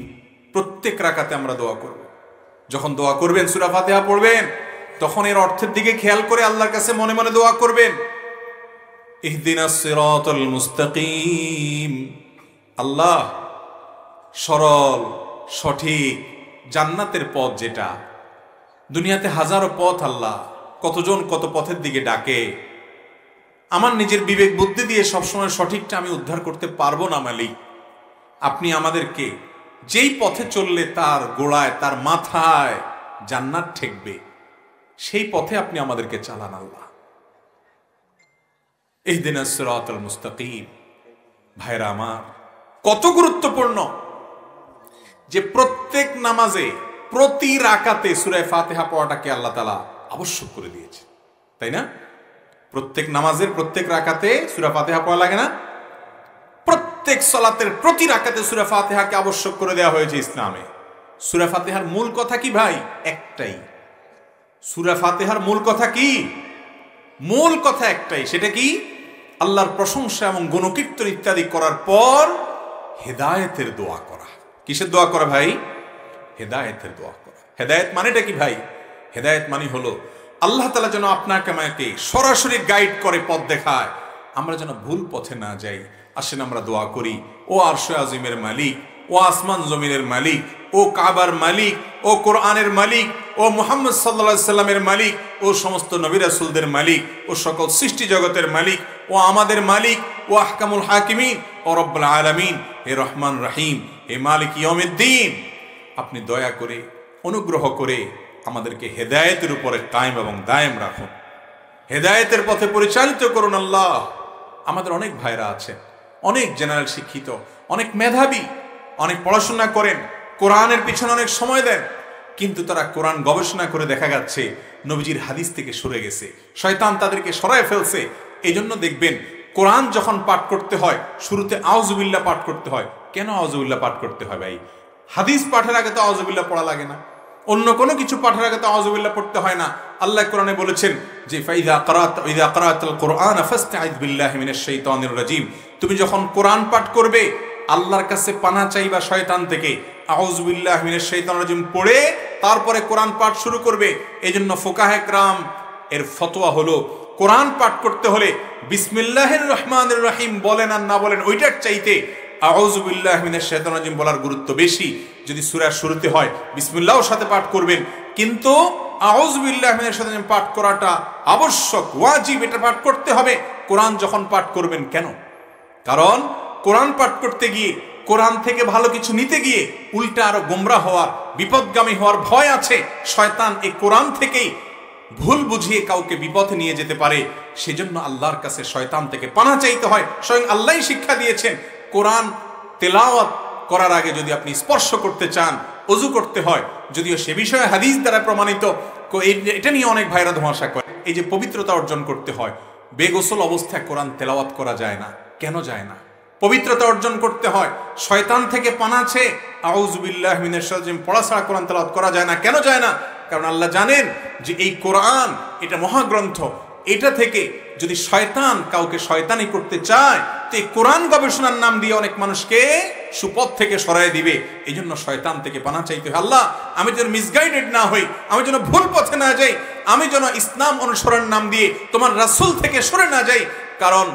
প্রত্যেক রাকাতে আমরা দোয়া করব। যখন দোয়া করবেন, সূরা ফাতিহা পড়বেন, তখন এর অর্থের দিকে খেয়াল করে আল্লাহর কাছে মনে মনে দোয়া করবেন, ইহদিনাস সিরাতাল মুস্তাকিম। আল্লাহ, সরল সঠিক জান্নাতের পথ যেটা, দুনিয়াতে হাজারো পথ, আল্লাহ কতজন কত পথের দিকে ডাকে, আমার নিজের বিবেক বুদ্ধি দিয়ে সবসময় সঠিকটা আমি উদ্ধার করতে পারবো না মালিক। আপনি আমাদেরকে যেই পথে চললে তার গোড়ায়, তার মাথায় জান্নাত ঠেকবে, সেই পথে আপনি আমাদেরকে চালান আল্লাহ। ইহদিনাস সিরাতাল মুস্তাকিম। ভাইরা আমার, কত গুরুত্বপূর্ণ যে প্রত্যেক নামাজে প্রতি রাকাতে সূরা ফাতিহা পড়াটাকে আল্লাহ তাআলা আবশ্যক করে দিয়েছে, তাই না? প্রত্যেক নামাজের প্রত্যেক রাকাতে সূরা ফাতিহা পড়া লাগে না? প্রত্যেক সালাতের প্রতি রাকাতে সূরা ফাতিহাকে আবশ্যক করে দেওয়া হয়েছে ইসলামে। সূরা ফাতিহার মূল কথা কি ভাই? একটাই। সূরা ফাতিহার মূল কথা কি? মূল কথা একটাই। সেটা কি? আল্লাহর প্রশংসা এবং গুণকীর্তন ইত্যাদি করার পর হেদায়েতের দোয়া করা। কিসের দোয়া করা ভাই? হেদায়েতের দোয়া করা। হেদায়েত মানেটা কি ভাই? হেদায়েত মানে হলো আল্লাহ তাআলা যেন আপনাকে আমাকে সরাসরি গাইড করে, পথ দেখায়, আমরা যেন ভুল পথে না যাই। আসেন আমরা দোয়া করি, ও আরশে আজিমের মালিক, ও আসমান জমিনের মালিক, ও কাবার মালিক, ও কোরআনের মালিক, ও মুহাম্মদ সাল্লাল্লাহু আলাইহি সাল্লামের মালিক, ও সমস্ত নবী রাসূলদের মালিক, ও সকল সৃষ্টি জগতের মালিক, ও আমাদের মালিক, ও আহকামুল হাকিমিন, ও রব্বুল আলামিন, হে রহমান রহিম, হে মালিক ইয়াউমিদ্দিন, আপনি দয়া করে অনুগ্রহ করে আমাদেরকে হেদায়েতের উপরে কায়েম এবং দায়েম রাখুন, হেদায়েতের পথে পরিচালিত করুন আল্লাহ। আমাদের অনেক ভাইরা আছেন, অনেক জেনারেল শিক্ষিত, অনেক মেধাবী, অনেক পড়াশোনা করেন, কোরআনের পিছনে অনেক সময় দেন, কিন্তু তারা কোরআন গবেষণা করে দেখা যাচ্ছে নবীজির হাদিস থেকে সরে গেছে, শয়তান তাদেরকে সরায় ফেলছে। এই জন্য দেখবেন কোরআন যখন পাঠ করতে হয় শুরুতে আউযুবিল্লাহ পাঠ করতে হয়। কেন আউযুবিল্লাহ পাঠ করতে হয় ভাই? হাদিস পাঠের আগে তো আউযুবিল্লাহ পড়া লাগে না, অন্য কোনো কিছু পাঠের আগে তো আউযুবিল্লাহ পড়তে হয় না। আল্লাহ কোরআনে বলেছেন যে ইযা ক্রাআতাল কুরআন ফাসতাইয বিল্লাহি মিনাশ শাইতানির রাজীম। তুমি যখন কোরআন পাঠ করবে আল্লাহর কাছে পানাহ চাইবা শয়তান থেকে, আউযু বিল্লাহি মিনাশ শাইতানির রাজীম পড়ে তারপরে কোরআন পাঠ শুরু করবে। এজন্য ফুকাহে কেরাম এর ফতোয়া হলো কোরআন পাঠ করতে হলে বিসমিল্লাহির রহমানির রহিম বলেন আর না বলেন ওইটার চাইতে আউযু বিল্লাহি মিনাশ শাইতানির রাজীম বলার গুরুত্ব বেশি। যদি সূরার শুরুতে হয় বিসমিল্লাহর সাথে পাঠ করবেন, কিন্তু আউযু বিল্লাহি মিনাশ শাইতানির রাজীম পাঠ করাটা আবশ্যক, ওয়াজিব, এটা পাঠ করতে হবে কোরআন যখন পাঠ করবেন। কেন? কারণ কোরআন পাঠ করতে গিয়ে, কোরআন থেকে ভালো কিছু নিতে গিয়ে উল্টা আরো গোমরা হওয়ার, বিপদগামী হওয়ার ভয় আছে। শয়তান এই কোরআন থেকেই ভুল বুঝিয়ে কাউকে বিপথে নিয়ে যেতে পারে। সেজন্য আল্লাহর কাছে শয়তান থেকে পানাহ চাইতে হয়। স্বয়ং আল্লাহই শিক্ষা দিয়েছেন কোরআন তেলাওয়াত করার আগে যদি আপনি স্পর্শ করতে চান ওযু করতে হয়, যদিও সে বিষয়ে হাদিস দ্বারা প্রমাণিত। এটা নিয়ে অনেক ভাইরা ধোঁয়াশা করে। এই যে পবিত্রতা অর্জন করতে হয়, বেগোসল অবস্থায় কোরআন তেলাওয়াত করা যায় না। কেন যায় না? পবিত্রতা অর্জন করতে হয়, শয়তান থেকে পানাহ চেয়ে আউযু বিল্লাহি মিনাশ শাইতানির রাজীম পড়া ছাড়া কোরআন তেলাওয়াত করা যায় না। কেন যায় না? কারণ আল্লাহ জানেন যে এই কোরআন এটা মহাগ্রন্থ, এটা থেকে যদি শয়তান কাউকে শয়তানি করতে চায় তো এই কোরআন গবেষণার নাম দিয়ে অনেক মানুষকে সুপথ থেকে সরায় দিবে। এই জন্য শয়তান থেকে পানা চাইতে হয়। আল্লাহ, আমি যেন মিসগাইডেড না হই, আমি যেন ভুল পথে না যাই, আমি যেন ইসলাম অনুসরণ নাম দিয়ে তোমার রাসূল থেকে সরে না যাই। কারণ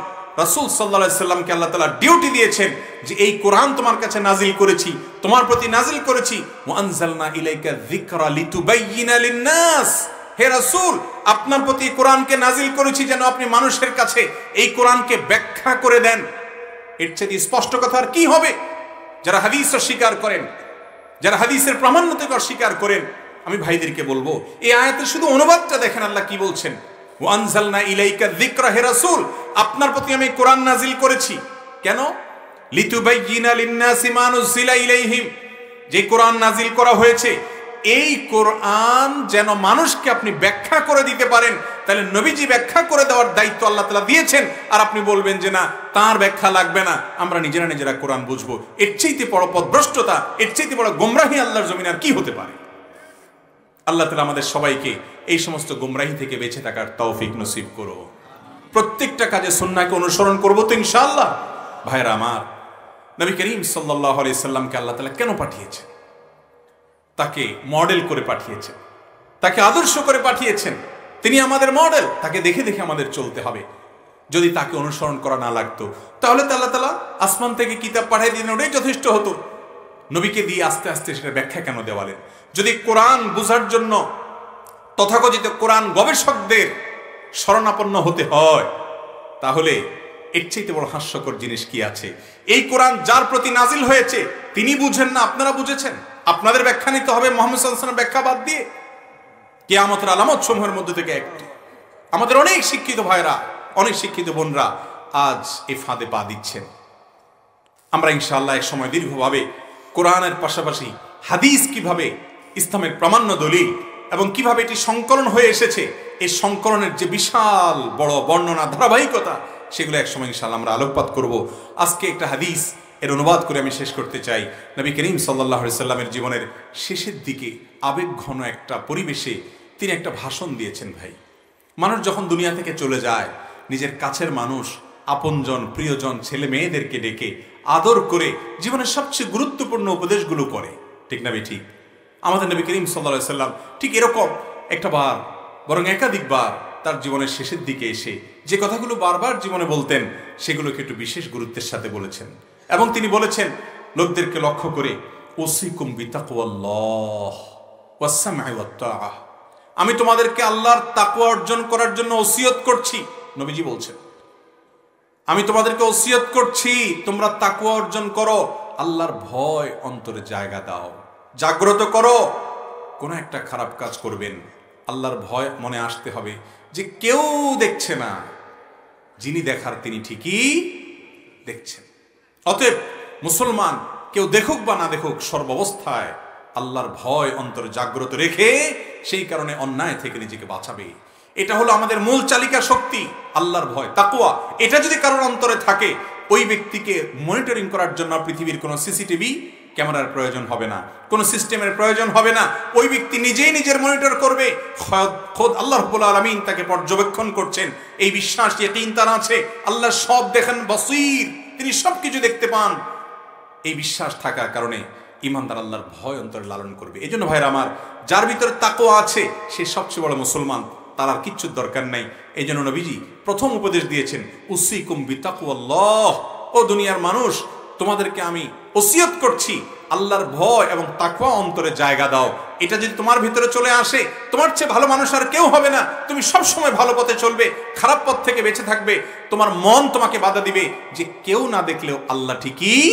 রাসূল সাল্লাল্লাহু আলাইহি সাল্লামকে আল্লাহ তাআলা ডিউটি দিয়েছেন যে এই কোরআন তোমার কাছে নাজিল করেছি, তোমার প্রতি নাজিল করেছি। ওয়া আনজালনা ইলাইকা যিকরা লিতুবাইয়িনা লিন-নাস, হে রাসূল, আপনার প্রতি কোরআনকে নাজিল করেছি যেন আপনি মানুষের কাছে এই কোরআনকে ব্যাখ্যা করে দেন। এর চেয়ে স্পষ্ট কথা আর কি হবে? যারা হাদিস অস্বীকার করেন, যারা হাদিসের প্রামাণ্যতাকে অস্বীকার করেন, আমি ভাইদেরকে বলবো এই আয়াতের শুধু অনুবাদটা দেখেন। আল্লাহ কি বলছেন? ওয়া আনজালনা ইলাইকা যিকরা, হে রাসূল, আপনার প্রতি আমি কোরআন নাজিল করেছি। কেন? লিতুবাইয়িনা লিন-নাসি মা নুজিলা ইলাইহিম, যে কোরআন নাজিল করা হয়েছে এই কোরআন যেন মানুষকে আপনি ব্যাখ্যা করে দিতে পারেন। তাহলে নবীজি ব্যাখ্যা করে দেওয়ার দায়িত্ব আল্লাহ তাআলা দিয়েছেন, আর আপনি বলবেন যে না, তার ব্যাখ্যা লাগবে না, আমরা নিজেরা কোরআন বুঝবো। এর চাইতে বড় পথভ্রষ্টতা, এর চাইতে বড় গোমরাহি আল্লাহর জমিনে আর কি হতে পারে? আল্লাহ তাআলা আমাদের সবাইকে এই সমস্ত গোমরাহি থেকে বেঁচে থাকার তৌফিক নসিব করো। প্রত্যেকটা কাজে সুন্নাহকে অনুসরণ করবো তো ইনশাআল্লাহ। ভাইরা আমার, নবী করিম সাল্লাল্লাহু আলাইহি সাল্লামকে আল্লাহ তাআলা কেন পাঠিয়েছেন? তাকে মডেল করে পাঠিয়েছেন, তাকে আদর্শ করে পাঠিয়েছেন। তিনি আমাদের মডেল, তাকে দেখে দেখে আমাদের চলতে হবে। যদি তাকে অনুসরণ করা না লাগতো তাহলে আল্লাহ তাআলা আসমান থেকে কিতাব পাঠিয়ে দিলেন, ওটাই যথেষ্ট হতো। নবীকে দিয়ে আস্তে আস্তে সেটা ব্যাখ্যা কেন দেওয়ালেন? যদি কোরআন বোঝার জন্য তথাকথিত কোরআন গবেষকদের শরণাপন্ন হতে হয়, তাহলে এর চাইতে বড় হাস্যকর জিনিস কি আছে? এই কোরআন যার প্রতি নাজিল হয়েছে তিনি বুঝেন না, আপনারা বুঝেছেন। আপনাদের ব্যাখ্যা নিতে হবে মুহাম্মদ সাল্লাল্লাহু আলাইহি ওয়াসাল্লামের ব্যাখ্যা বাদ দিয়ে। কিয়ামতের আলামত সমূহের মধ্যে থেকে একটি। আমাদের অনেক শিক্ষিত ভাইরা, অনেক শিক্ষিত বোনরা আজ এই ফাঁদে পা দিচ্ছেন। আমরা ইনশাআল্লাহ এক সময় দীর্ঘভাবে কোরআনের পাশাপাশি হাদিস কিভাবে ইসলামের প্রামাণ্য দলিল এবং কিভাবে এটি সংকলন হয়ে এসেছে, এই সংকলনের যে বিশাল বড় বর্ণনা ধারাবাহিকতা, সেগুলো এক সময় ইনশাআল্লাহ আমরা আলোকপাত করব। আজকে একটা হাদিস এর অনুবাদ করে আমি শেষ করতে চাই। নবী করিম সাল্লাল্লাহু আলাইহি সাল্লামের জীবনের শেষের দিকে আবেগঘন একটা পরিবেশে তিনি একটা ভাষণ দিয়েছেন। ভাই, মানুষ যখন দুনিয়া থেকে চলে যায়, নিজের কাছের মানুষ, আপনজন, প্রিয়জন, ছেলে মেয়েদেরকে ডেকে আদর করে জীবনের সবচেয়ে গুরুত্বপূর্ণ উপদেশগুলো করে, ঠিক না ঠিক? আমাদের নবী করিম সাল্লাল্লাহু আলাইহি সাল্লাম ঠিক এরকম একটা বার, বরং একাধিকবার তার জীবনের শেষের দিকে এসে যে কথাগুলো বারবার জীবনে বলতেন, সেগুলোকে একটু বিশেষ গুরুত্বের সাথে বলেছেন। এবং তিনি বলেছেন লোকদেরকে লক্ষ্য করে, ওসিকুম বিতাকওয়াল্লাহ ওয়াস সামঈ ওয়াত তাআহ, আমি তোমাদেরকে আল্লাহর তাকওয়া অর্জন করার জন্য ওসিয়ত করছি। নবীজি বলছেন, আমি তোমাদেরকে ওসিয়ত করছি তোমরা তাকওয়া অর্জন করো, আল্লাহর ভয় অন্তরে জায়গা দাও, জাগ্রত করো। কোন একটা খারাপ কাজ করবেন, আল্লাহর ভয় মনে আসতে হবে যে কেউ দেখছে না, যিনি দেখার তিনি ঠিকই দেখছেন। অতএব মুসলমান কেউ দেখুক বা না দেখুক, সর্বাবস্থায় আল্লাহর ভয় অন্তরে জাগ্রত রেখে সেই কারণে অন্যায় থেকে নিজেকে বাঁচাবে। এটা হলো আমাদের মূল চালিকা শক্তি, আল্লাহর ভয়, তাকওয়া। এটা যদি কারোর অন্তরে থাকে, ওই ব্যক্তিকে মনিটরিং করার জন্য পৃথিবীর কোনো সিসিটিভি ক্যামেরার প্রয়োজন হবে না, কোনো সিস্টেমের প্রয়োজন হবে না। ওই ব্যক্তি নিজেই নিজের মনিটর করবে। খোদ আল্লাহ রাব্বুল আলামিন তাকে পর্যবেক্ষণ করছেন, এই বিশ্বাস, ইয়াকিন তার আছে। আল্লাহ সব দেখেন, বসীর, তিনি সবকিছু দেখতে পান। এই বিশ্বাস থাকার কারণে ঈমানদার আল্লাহর ভয় অন্তরে লালন করবে। এই জন্য ভাইরা আমার, যার ভিতরে তাকওয়া আছে সে সবচেয়ে বড় মুসলমান, তার আর কিচ্ছুর দরকার নাই। এই জন্য নবীজি প্রথম উপদেশ দিয়েছেন, উসিকুম বিতাকওয়াল্লাহ, ও দুনিয়ার মানুষ, তোমাদেরকে আমি ওসিয়ত করছি আল্লাহর ভয় এবং তাকওয়া অন্তরে জায়গা দাও। এটা যদি তোমার ভিতরে চলে আসে, তোমার চেয়ে ভালো মানুষ আর কেউ হবে না। তুমি সব সময় ভালো পথে চলবে, খারাপ পথ থেকে বেঁচে থাকবে। তোমার মন তোমাকে বাধা দিবে যে কেউ না দেখলেও আল্লাহ ঠিকই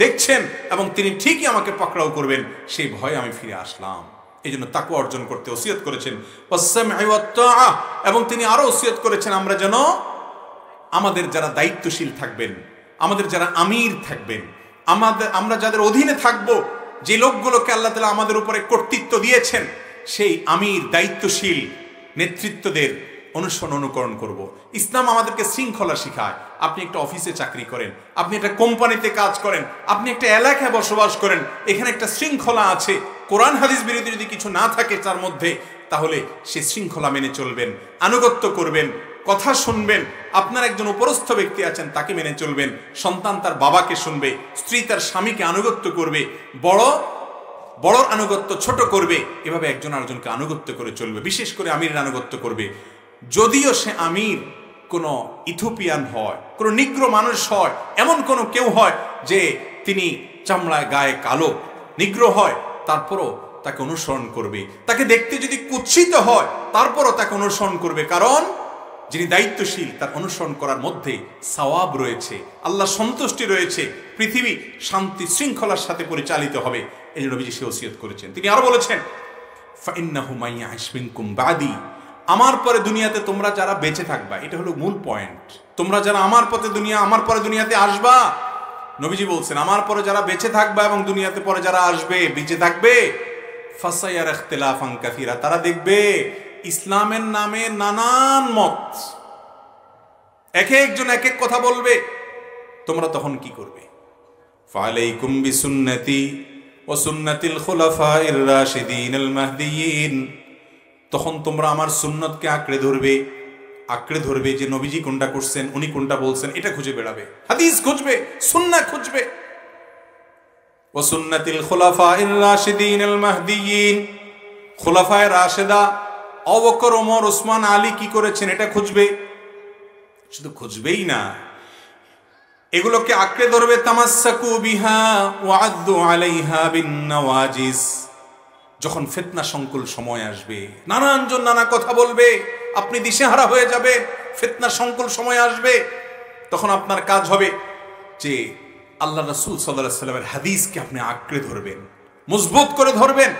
দেখছেন এবং তিনি ঠিকই আমাকে পাকড়াও করবেন। সেই ভয়ে আমি ফিরে আসলাম। এই জন্য তাকওয়া অর্জন করতে ওসিয়ত করেছেন। এবং তিনি আরো ওসিয়ত করেছেন আমরা যেন আমাদের যারা দায়িত্বশীল থাকবেন, আমাদের যারা আমির থাকবেন, আমরা যাদের অধীনে থাকব, যে লোকগুলোকে আল্লাহ তাআলা আমাদের উপরে কর্তৃত্ব দিয়েছেন, সেই আমির, দায়িত্বশীল নেতৃত্বদের অনুকরণ করব। ইসলাম আমাদেরকে শৃঙ্খলা শিখায়। আপনি একটা অফিসে চাকরি করেন, আপনি একটা কোম্পানিতে কাজ করেন, আপনি একটা এলাকায় বসবাস করেন, এখানে একটা শৃঙ্খলা আছে। কোরআন হাদিস বিরোধী যদি কিছু না থাকে তার মধ্যে, তাহলে সে শৃঙ্খলা মেনে চলবেন, আনুগত্য করবেন, কথা শুনবেন, আপনার একজন উপরস্থ ব্যক্তি আছেন তাকে মেনে চলবেন, সন্তান তার বাবাকে শুনবে, স্ত্রী তার স্বামীকে আনুগত্য করবে, বড় আনুগত্য ছোট করবে, এভাবে একজন আরেকজনকে আনুগত্য করে চলবে, বিশেষ করে আমিরের আনুগত্য করবে। যদিও সে আমির কোনো ইথিওপিয়ান হয়, কোনো নিগ্র মানুষ হয়, এমন কোনো কেউ হয় যে তিনি চামড়ায় গায়ে কালো নিগ্র হয়, তারপরও তাকে অনুসরণ করবে। তাকে দেখতে যদি কুৎসিত হয় তারপরও তাকে অনুসরণ করবে, কারণ যিনি দায়িত্বশীল তার অনুসরণ করার মধ্যে সওয়াব রয়েছে, আল্লাহ সন্তুষ্টি রয়েছে, পৃথিবী শান্তি শৃঙ্খলার সাথে পরিচালিত হবে। এই জন্য নবীজি সে ওসিয়ত করেছেন। তিনি আরো বলেছেন, ফাইন্নাহু মাইয়াইশ মিনকুম বাদি, আমার পরে দুনিয়াতে তোমরা যারা বেঁচে থাকবা, এটা হলো মূল পয়েন্ট। তোমরা যারা আমার পরে দুনিয়াতে আসবা, নবীজি বলছেন আমার পরে যারা বেঁচে থাকবা এবং দুনিয়াতে পরে যারা আসবে বেঁচে থাকবে, ফাসায়ারা ইখতিলাফান কাসীরা, তারা দেখবে ইসলামের নামে নানান মত, এক একজন এক এক কথা বলবে। তোমরা তখন কি করবে? ফালাইকুম বিসুন্নতি ওয়া সুন্নাতিল খুলাফাইর রাশিদিনিল মাহদিয়িন, তখন তোমরা আমার সুন্নতকে আঁকড়ে ধরবে যে নবীজি কোনটা করছেন, উনি কোনটা বলছেন, এটা খুঁজে বেড়াবে, হাদিস খুঁজবে, সুন্নাহ খুঁজবে। ওয়া সুন্নাতিল খুলাফাইর রাশিদিনিল মাহদিয়িন, খুলাফায়ে রাশেদা আবু বকর, ওমর, ওসমান, আলী কি করেছেন এটা খুঁজবে। শুধু খুঁজবেই না, এগুলোকে আঁকড়ে ধরবে। তামাসসাকু বিহা ওয়া আদ্দু আলাইহা বিন নওয়াজিস, যখন ফিতনা সংকুল সময় আসবে, নানানজন নানা কথা বলবে, আপনি দিশেহারা হয়ে যাবে, ফিতনা সংকুল সময় আসবে, তখন আপনার কাজ হবে যে আল্লাহ রাসূল সাল্লাল্লাহু আলাইহি ওয়াসাল্লামের হাদিসকে আপনি আঁকড়ে ধরবেন, মজবুত করে ধরবেন।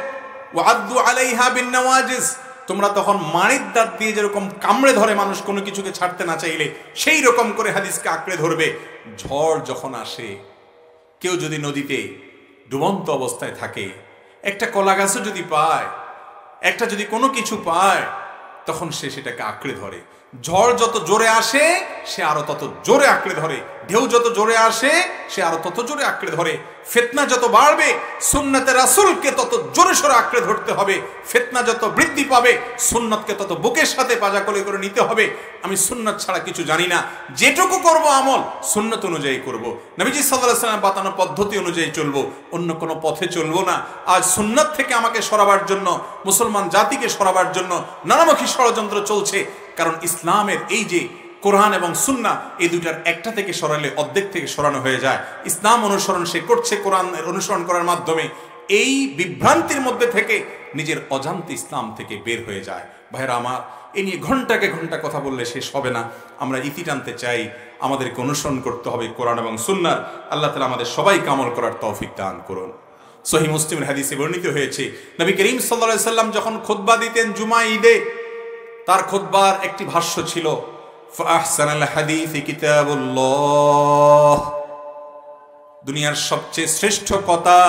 ওয়া আদ্দু আলাইহা বিন নওয়াজিস, তোমরা তখন মাড়ির দাঁত দিয়ে যেরকম কামড়ে ধরে মানুষ কোনো কিছুকে ছাড়তে না চাইলে, সেই রকম করে হাদিসকে আঁকড়ে ধরবে। ঝড় যখন আসে, কেউ যদি নদীতে ডুবন্ত অবস্থায় থাকে, একটা কলা গাছও যদি পায়, একটা যদি কোনো কিছু পায়, তখন সে সেটাকে আঁকড়ে ধরে। ঝড় যত জোরে আসে সে আরো তত জোরে আঁকড়ে ধরে, ঢেউ যত জোরে আসে সে আরো তত জোরে আঁকড়ে ধরে। ফিতনা যত বাড়বে সুন্নতে রাসূলকে তত জোরে সোরে আঁকড়ে ধরতে হবে। ফিতনা যত বৃদ্ধি পাবে সুন্নতকে তত বুকের সাথে পাজা কোলে করে নিতে হবে। আমি সুন্নত ছাড়া কিছু জানি না, যেটুকু করব আমল সুন্নত অনুযায়ী করব, নবীজি সাল্লাল্লাহু আলাইহি ওয়াসাল্লাম বাতানো পদ্ধতি অনুযায়ী চলবো, অন্য কোনো পথে চলবো না। আজ সুন্নত থেকে আমাকে সরাবার জন্য, মুসলমান জাতিকে সরাবার জন্য নানামুখী ষড়যন্ত্র চলছে। কারণ ইসলামের এই যে কোরআন এবং সুন্নাহ, এই দুইটার একটা থেকে সরালে অর্ধেক থেকে সরানো হয়ে যায়। ইসলাম অনুসরণ সে করছে কোরআনের অনুসরণ করার মাধ্যমে, এই বিভ্রান্তির মধ্যে থেকে নিজের অজান্তে ইসলাম থেকে বের হয়ে যায়। ভাইরা আমার, এ নিয়ে ঘন্টাকে ঘন্টা কথা বললে শেষ হবে না। আমরা ইতি টানতে চাই, আমাদেরকে অনুসরণ করতে হবে কোরআন এবং সুন্নাহর। আল্লাহ তাআলা আমাদের সবাইকে আমল করার তৌফিক দান করুন। সহিহ মুসলিমের হাদিসে বর্ণিত হয়েছে, নবী করিম সাল্লাল্লাহু আলাইহি সাল্লাম যখন খুতবা দিতেন জুমা ঈদে, তার খুতবার একটি ভাষ্য ছিল, ফাহসানাল হাদিসি কিতাবুল্লাহ, দুনিয়ার সবচেয়ে শ্রেষ্ঠ কথা,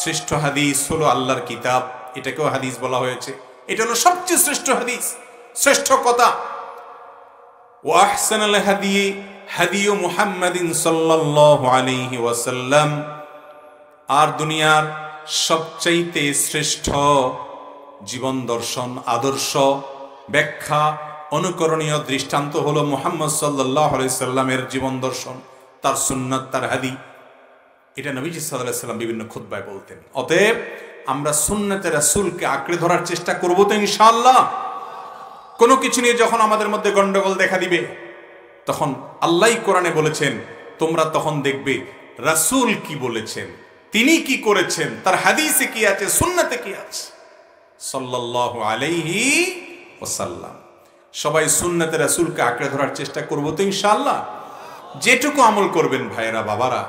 শ্রেষ্ঠ হাদিস হলো আল্লাহর কিতাব। এটাকেও হাদিস বলা হয়েছে, এটা হলো সবচেয়ে শ্রেষ্ঠ হাদিস, শ্রেষ্ঠ কথা। ওয়া আহসানাল হাদি হাদিয়ু মুহাম্মাদিন সাল্লাল্লাহু আলাইহি ওয়াসাল্লাম, আর দুনিয়ার সবচাইতে শ্রেষ্ঠ জীবন দর্শন, আদর্শ, ব্যাখ্যা, অনুকরণীয় দৃষ্টান্ত হলো মুহাম্মদ সাল্লাল্লাহু আলাইহি সাল্লামের জীবন দর্শন, তার সুন্নাত, তার হাদিস। এটা নবীজি সাল্লাল্লাহু আলাইহি সাল্লাম বিভিন্ন খুতবায় বলতেন। অতএব আমরা সুন্নতে রাসূলকে আঁকড়ে ধরার চেষ্টা করব তো ইনশাআল্লাহ। কোনো কিছু নিয়ে যখন আমাদের মধ্যে গন্ডগোল দেখা দিবে, তখন আল্লাহই কোরআনে বলেছেন, তোমরা তখন দেখবে রাসূল কি বলেছেন, তিনি কি করেছেন, তার হাদিসে কি আছে, সুন্নাতে কি আছে, সাল্লাল্লাহু আলাইহি ওয়াসাল্লাম। সবাই সুন্নতে রাসূলকে আঁকড়ে ধরার চেষ্টা করব তো ইনশাআল্লাহ। যেটুকু আমল করবেন ভাইয়েরা, বাবারা,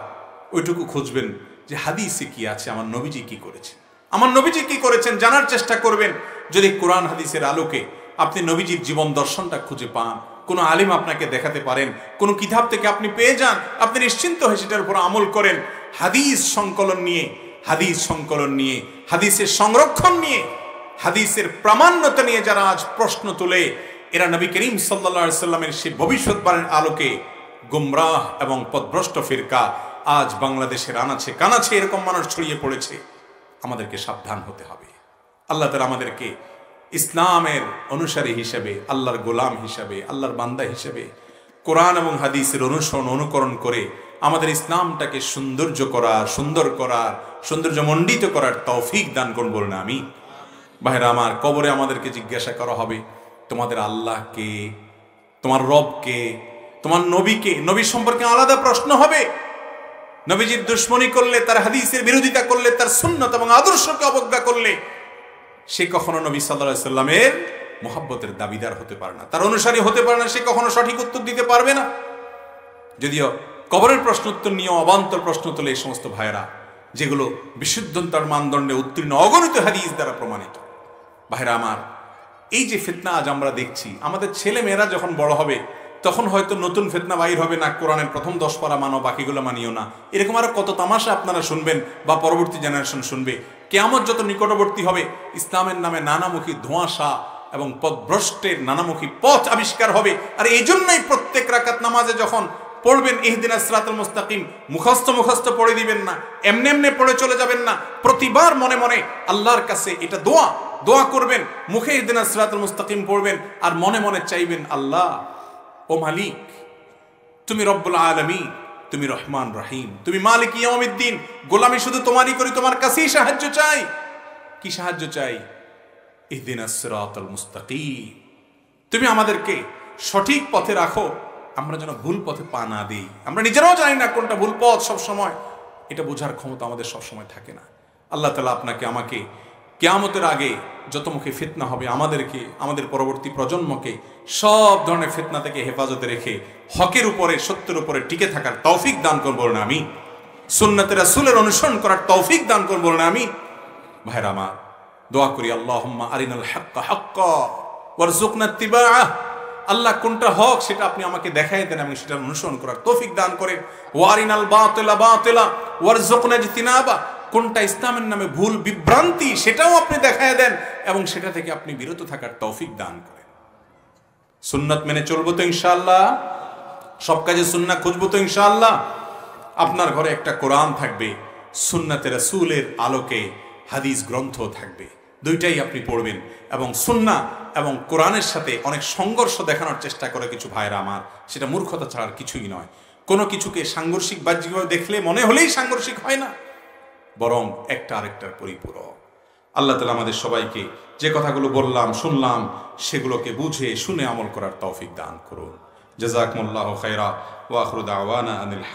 ওইটুকু খুঁজবেন যে হাদিসে কি আছে, আমার নবীজি কি করেছেন, আমার নবীজি কি করেছেন জানার চেষ্টা করবেন। যদি কোরআন হাদিসের আলোকে আপনি নবীজির জীবন দর্শনটা খুঁজে পান, কোনো আলিম আপনাকে দেখাতে পারেন, কোনো কিতাব থেকে আপনি পেয়ে যান, আপনি নিশ্চিন্ত হয়ে সেটার উপর আমল করেন। হাদিস সংকলন নিয়ে, হাদিসের সংরক্ষণ নিয়ে, হাদিসের প্রামাণ্যতা নিয়ে যারা আজ প্রশ্ন তোলে, এরা নবী করিম সাল্লাল্লাহু আলাইহি সাল্লামের সেই ভবিষ্যৎবাণীর আলোকে গুমরাহ এবং পথভ্রষ্ট ফিরকা আজ বাংলাদেশের আনাচে কানাচে এরকম মানুষ ছড়িয়ে পড়েছে। আমাদেরকে সাবধান হতে হবে। আল্লাহ তাআলা আমাদেরকে ইসলামের অনুসারী হিসেবে, আল্লাহর গোলাম হিসেবে, আল্লাহর বান্দা হিসেবে কোরআন এবং হাদিসের অনুসরণ অনুকরণ করে আমাদের ইসলামটাকে সুন্দর করার সৌন্দর্যমণ্ডিত করার তৌফিক দান করুন বলুন আমি। ভাইরা আমার, কবরে আমাদেরকে জিজ্ঞাসা করা হবে তোমাদের আল্লাহ কে, তোমার রব কে, তোমার নবী কে। নবী সম্পর্কে আলাদা প্রশ্ন হবে। নবীজির দুশ্মনী করলে, তার হাদিসের বিরোধিতা করলে, তার সুন্নত এবং আদর্শকে অবজ্ঞা করলে সে কখনো নবী সাল্লাল্লাহু আলাইহি সাল্লামের মুহাব্বতের দাবিদার হতে পারে না, তার অনুসারী হতে পারে না, সে কখনো সঠিক উত্তর দিতে পারবে না। যদিও কবরের প্রশ্নোত্তর নিয়ে অবান্তর প্রশ্ন তোলে এই সমস্ত ভাইয়েরা, যেগুলো বিশুদ্ধতার মানদণ্ডে উত্তীর্ণ অগণিত হাদিস দ্বারা প্রমাণিত। ভাইরা আমার, এই যে ফিতনা আজ আমরা দেখছি, আমাদের ছেলে মেয়েরা যখন বড় হবে তখন হয়তো নতুন ফিতনা বাইর হবে না, কোরআনের প্রথম 10 পারা মানো, বাকিগুলো মানিও না, এরকম আরো কত তামাশা আপনারা শুনবেন বা পরবর্তী জেনারেশন শুনবে। কিয়ামত যত নিকটবর্তী হবে, ইসলামের নামে নানামুখী ধোঁয়াশা এবং পথভ্রষ্টের নানামুখী পথ আবিষ্কার হবে। আর এই জন্যই প্রত্যেক রাকাত নামাজে যখন পড়বেন ইহদিনাস সিরাতাল মুস্তাকিম, মুখস্থ পড়ে দিবেন না, এমনি পড়ে চলে যাবেন না। প্রতিবার মনে মনে আল্লাহর কাছে এটা দোয়া করবেন, মুখে ইহদিনাস সিরাতাল মুস্তাকিম পড়বেন আর মনে মনে চাইবেন, আল্লাহ ও মালিক, তুমি রব্বুল আলামিন, তুমি রহমান রহিম, তুমি মালিক ইয়াউমিদ্দিন, গোলামি শুধু তোমারই করি, তোমার কাছেই সাহায্য চাই। কি সাহায্য চাই? ইহদিনাস সিরাতাল মুস্তাকিম, তুমি আমাদেরকে সঠিক পথে রাখো, আমরা যেন ভুল পথে পা না দিই। আমরা নিজেরাও জানি না কোনটা ভুল পথ, সব সময় এটা বোঝার ক্ষমতা আমাদের সব সময় থাকে না। আল্লাহ তাআলা আপনাকে আমাকে কিয়ামতের আগে যত মুখে ফিতনা হবে, আমাদেরকে, আমাদের পরবর্তী প্রজন্মকে সব ধরনের ফিতনা থেকে হেফাজতে রেখে হকের উপরে, সত্যের উপরে টিকে থাকার তৌফিক দান করুন বলুন আমি। সুন্নতে রাসূলের অনুসরণ করার তৌফিক দান করুন বলুন আমি। ভাইরা আমার, দোয়া করি, আল্লাহুম্মা আরিনাল হাক্কা হাক্কা ওয়ারযুকনা ইত্তিবাআহ। আল্লাহ কোনটা হক সেটা আপনি আমাকে দেখাই দেন এবং সেটা অনুসরণ করার তৌফিক দান করেন। ওয়ারিনাল বাতিলা বাতিলা ওয়ারযুকনা ইজতিনাবা, কোনটা ইসলামের নামে ভুল বিভ্রান্তি সেটাও আপনি দেখায় দেন এবং সেটা থেকে আপনি বিরত থাকার তৌফিক দান করেন। সুন্নাত মেনে চলবো তো ইনশাআল্লাহ, সব কাজে সুন্নাহ খুঁজবো তো ইনশাআল্লাহ। আপনার ঘরে একটা কোরআন থাকবে, সুন্নাতে রাসূলের আলোকে হাদিস গ্রন্থ থাকবে, দুইটাই আপনি পড়বেন। এবং সুন্নাহ এবং কোরআনের সাথে অনেক সংঘর্ষ দেখানোর চেষ্টা করে কিছু ভাইরা আমার, সেটা মূর্খতা ছাড়ার কিছুই নয়। কোনো কিছুকে সাংঘর্ষিক বাহ্যিকভাবে দেখলে মনে হলেই সাংঘর্ষিক হয় না, বরং একটা আরেকটার পরিপূরক। আল্লাহ তাআলা আমাদের সবাইকে যে কথাগুলো বললাম, শুনলাম, সেগুলোকে বুঝে শুনে আমল করার তৌফিক দান করুন। জাযাকুমুল্লাহু খায়রা ওয়া আখিরু দাওয়ানা আনিল